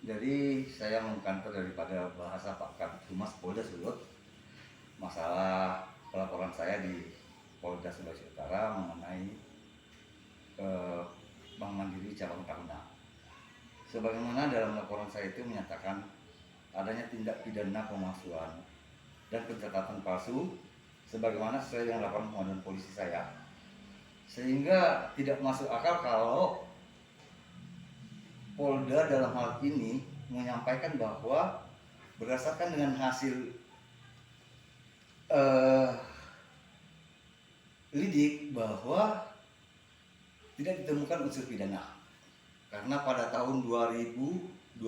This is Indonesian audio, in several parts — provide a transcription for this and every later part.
Jadi saya mengkantor daripada bahasa Pak Kabid Humas Polda Sulut masalah pelaporan saya di Polda Sulawesi Utara mengenai Bank Mandiri cabang Taruna. Sebagaimana dalam laporan saya itu menyatakan adanya tindak pidana pemalsuan dan pencatatan palsu sebagaimana sesuai dengan laporan komandan polisi saya, sehingga tidak masuk akal kalau Polda dalam hal ini menyampaikan bahwa berdasarkan dengan hasil lidik bahwa tidak ditemukan unsur pidana karena pada tahun 2020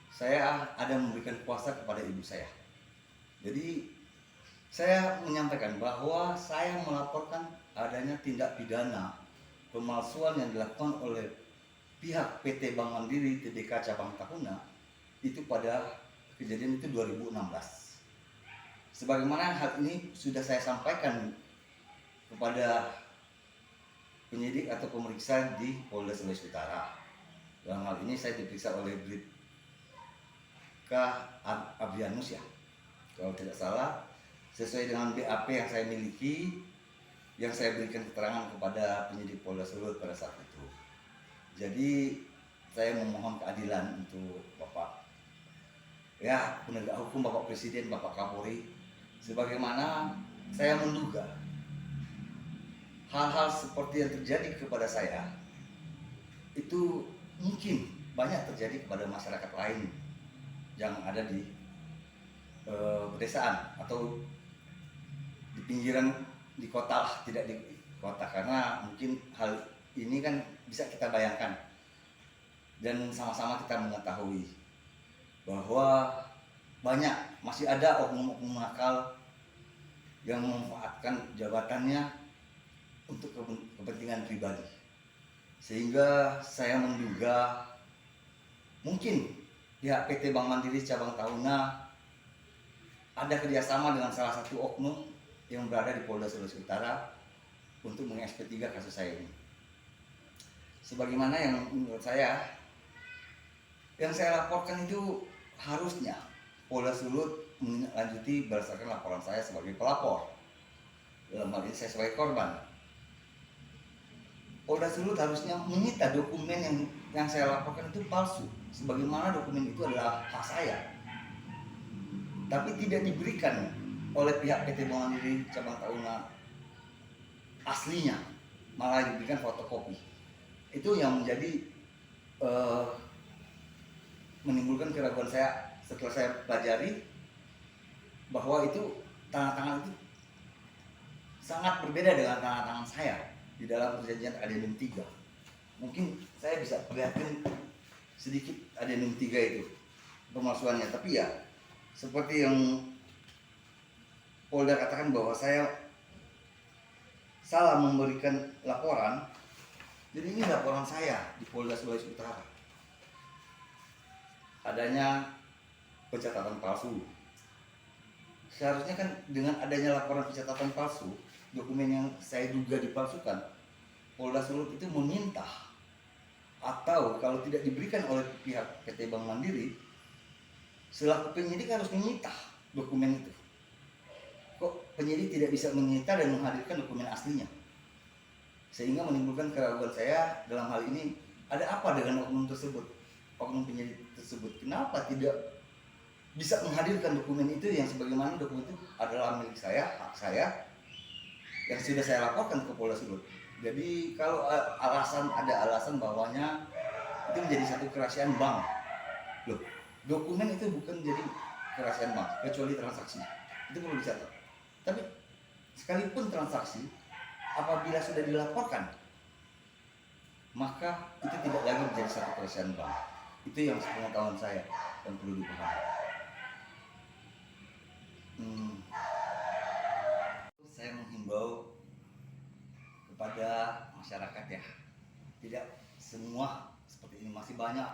saya ada memberikan kuasa kepada ibu saya. Jadi saya menyampaikan bahwa saya melaporkan adanya tindak pidana pemalsuan yang dilakukan oleh pihak PT Bank Mandiri TBK cabang Tahuna itu pada kejadian itu 2016. Sebagaimana hal ini sudah saya sampaikan kepada penyidik atau pemeriksa di Polda Sulawesi Utara. Dalam hal ini saya diperiksa oleh Bribka Abrianus ya, kalau tidak salah, sesuai dengan BAP yang saya miliki, yang saya berikan keterangan kepada penyidik Polda Sulut pada saat itu. Jadi saya memohon keadilan untuk Bapak penegak hukum, Bapak Presiden, Bapak Kapolri, sebagaimana saya menduga hal-hal seperti yang terjadi kepada saya itu mungkin banyak terjadi kepada masyarakat lain yang ada di pedesaan atau di pinggiran di kota lah, tidak di kota, karena mungkin hal ini kan bisa kita bayangkan dan sama-sama kita mengetahui bahwa masih ada oknum-oknum nakal yang memanfaatkan jabatannya untuk kepentingan pribadi, sehingga saya menduga mungkin pihak PT Bank Mandiri cabang Tahuna ada kerjasama dengan salah satu oknum yang berada di Polda Sulawesi Utara untuk meng-SP3 kasus saya ini. Sebagaimana yang menurut saya, yang saya laporkan itu harusnya Polda Sulut menindaklanjuti berdasarkan laporan saya sebagai pelapor. Dalam hal ini saya sebagai korban. Polda Sulut harusnya menyita dokumen yang saya laporkan itu palsu, sebagaimana dokumen itu adalah hak saya, tapi tidak diberikan oleh pihak PT Bank Mandiri cabang Tahuna aslinya, malah diberikan fotokopi. Itu yang menjadi menimbulkan keraguan saya setelah saya pelajari bahwa itu tangan-tangan itu sangat berbeda dengan tangan-tangan saya di dalam perjanjian Addendum 3. Mungkin saya bisa perlihatkan sedikit Addendum 3 itu pemalsuannya, tapi ya seperti yang Polda katakan bahwa saya salah memberikan laporan. Jadi ini laporan saya di Polda Sulawesi Utara. Adanya pencatatan palsu. Seharusnya kan dengan adanya laporan pencatatan palsu, dokumen yang saya duga dipalsukan, Polda Sulut itu meminta, atau kalau tidak diberikan oleh pihak PT Bank Mandiri, selaku penyidik harus menyita dokumen itu. Kok penyidik tidak bisa menyita dan menghadirkan dokumen aslinya? Sehingga menimbulkan keraguan saya dalam hal ini, ada apa dengan oknum tersebut, oknum penyidik tersebut? Kenapa tidak bisa menghadirkan dokumen itu yang sebagaimana dokumen itu adalah milik saya, hak saya, yang sudah saya laporkan ke Polda Sulut. Jadi kalau ada alasan bahwanya itu menjadi satu kerahasiaan bank, loh, dokumen itu bukan jadi kerahasiaan bank kecuali transaksi, itu perlu dicatat. Tapi sekalipun transaksi, apabila sudah dilaporkan, maka itu tidak lagi menjadi satu kerahasiaan bank. Itu yang sepengetahuan saya dan perlu dipahami. Saya menghimbau kepada masyarakat ya, tidak semua seperti ini, masih banyak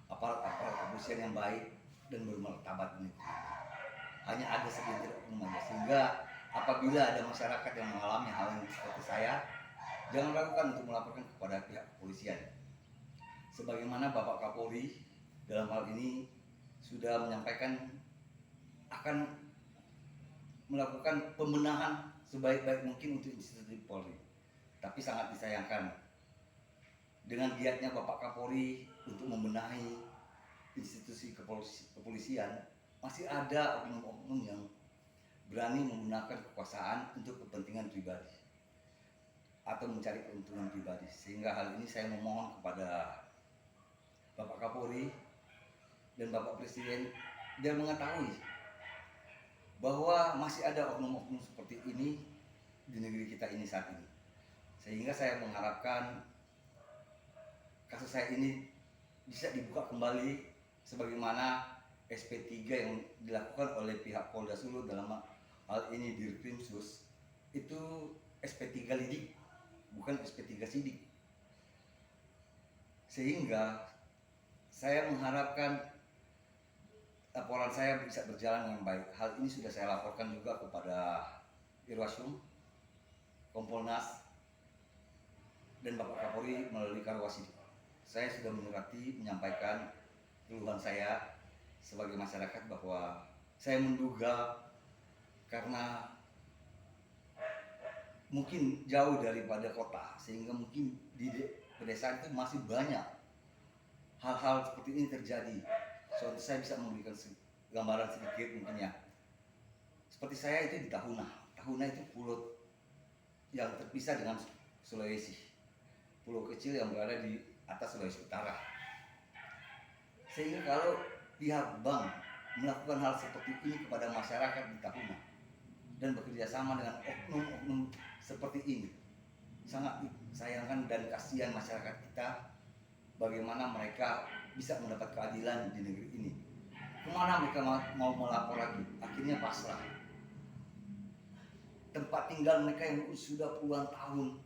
aparat-aparat kepolisian yang baik dan bermartabat ini. Hanya ada segelintir oknum saja, sehingga apabila ada masyarakat yang mengalami hal yang seperti saya, jangan ragukan untuk melaporkan kepada pihak kepolisian. sebagaimana Bapak Kapolri dalam hal ini sudah menyampaikan akan melakukan pembenahan sebaik-baik mungkin untuk institusi Polri. Tapi sangat disayangkan dengan giatnya Bapak Kapolri untuk membenahi institusi kepolisian, masih ada oknum-oknum yang berani menggunakan kekuasaan untuk kepentingan pribadi atau mencari keuntungan pribadi. Sehingga hal ini saya memohon kepada Bapak Kapolri dan Bapak Presiden dia mengetahui bahwa masih ada oknum-oknum seperti ini di negeri kita ini saat ini. Sehingga saya mengharapkan kasus saya ini bisa dibuka kembali sebagaimana SP3 yang dilakukan oleh pihak Polda Sulut dalam hal ini Dirkrimsus itu SP3 lidik, bukan SP3 sidik. Sehingga saya mengharapkan laporan saya bisa berjalan dengan baik. Hal ini sudah saya laporkan juga kepada Irwasum, Kompolnas, dan Bapak Kapolri melalui Karwasidik. Saya sudah menyurati menyampaikan keluhan saya sebagai masyarakat bahwa saya menduga karena mungkin jauh daripada kota sehingga mungkin di pedesaan itu masih banyak hal-hal seperti ini terjadi. So, saya bisa memberikan gambaran sedikit mungkin ya. Seperti saya itu di Tahuna. Tahuna itu pulau yang terpisah dengan Sulawesi. Pulau kecil yang berada di atas Sulawesi Utara. Sehingga kalau pihak bank melakukan hal seperti ini kepada masyarakat di Tahuna dan bekerja sama dengan oknum-oknum seperti ini, sangat disayangkan dan kasihan masyarakat kita bagaimana mereka bisa mendapat keadilan di negeri ini. Kemana mereka mau melapor lagi? Akhirnya pasrah. Tempat tinggal mereka yang sudah puluhan tahun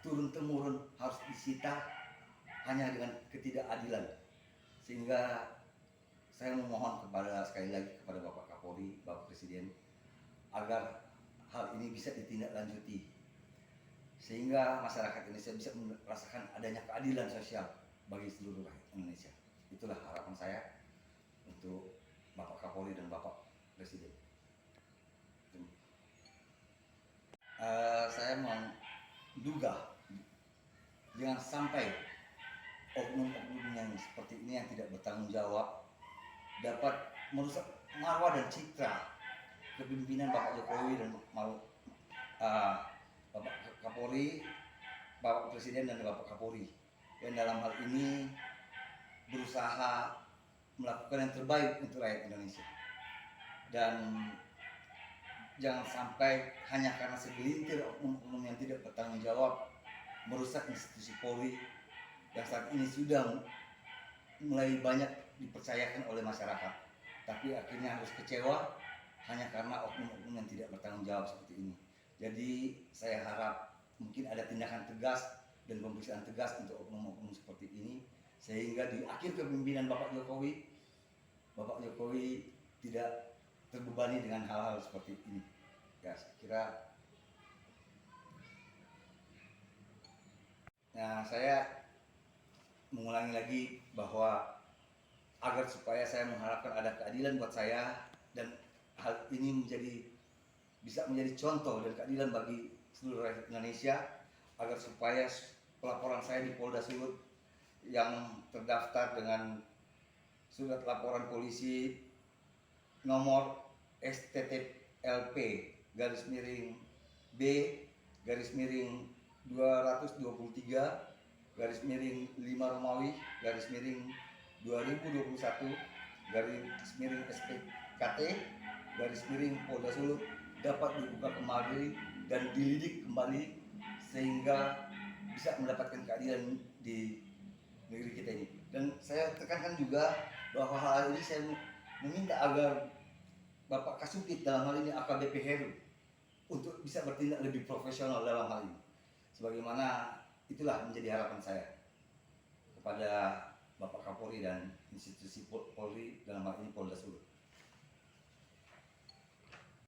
turun-temurun harus disita hanya dengan ketidakadilan. Sehingga saya memohon sekali lagi kepada Bapak Kapolri, Bapak Presiden agar hal ini bisa ditindaklanjuti sehingga masyarakat Indonesia bisa merasakan adanya keadilan sosial bagi seluruh rakyat Indonesia. Itulah harapan saya untuk Bapak Kapolri dan Bapak Presiden. Saya menduga jangan sampai oknum-oknum yang seperti ini yang tidak bertanggung jawab dapat merusak marwah dan citra kepemimpinan Bapak Jokowi dan Bapak Kapolri, Bapak Presiden dan Bapak Kapolri yang dalam hal ini berusaha melakukan yang terbaik untuk rakyat Indonesia. Dan jangan sampai hanya karena segelintir oknum-oknum yang tidak bertanggung jawab merusak institusi Polri yang saat ini sudah mulai banyak dipercayakan oleh masyarakat, tapi akhirnya harus kecewa hanya karena oknum-oknum yang tidak bertanggung jawab seperti ini. Jadi saya harap mungkin ada tindakan tegas dan pemeriksaan tegas untuk oknum-oknum seperti ini sehingga di akhir kepemimpinan Bapak Jokowi tidak terbebani dengan hal-hal seperti ini. Ya, saya kira saya mengulangi lagi bahwa agar supaya saya mengharapkan ada keadilan buat saya dan hal ini bisa menjadi contoh dan keadilan bagi seluruh rakyat Indonesia, agar supaya pelaporan saya di Polda Sulut yang terdaftar dengan surat laporan polisi nomor STTLP _B _223 _5 Romawi _2021 SPKT Polda Sulut dapat dibuka kembali dan dilidik kembali sehingga bisa mendapatkan keadilan di negeri kita ini. Dan saya tekankan juga bahwa hal ini saya meminta agar Bapak Kasubdit dalam hal ini AKBP Heru untuk bisa bertindak lebih profesional dalam hal ini. Sebagaimana itulah menjadi harapan saya kepada Bapak Kapolri dan institusi Polri dalam hal ini Polda Sulut.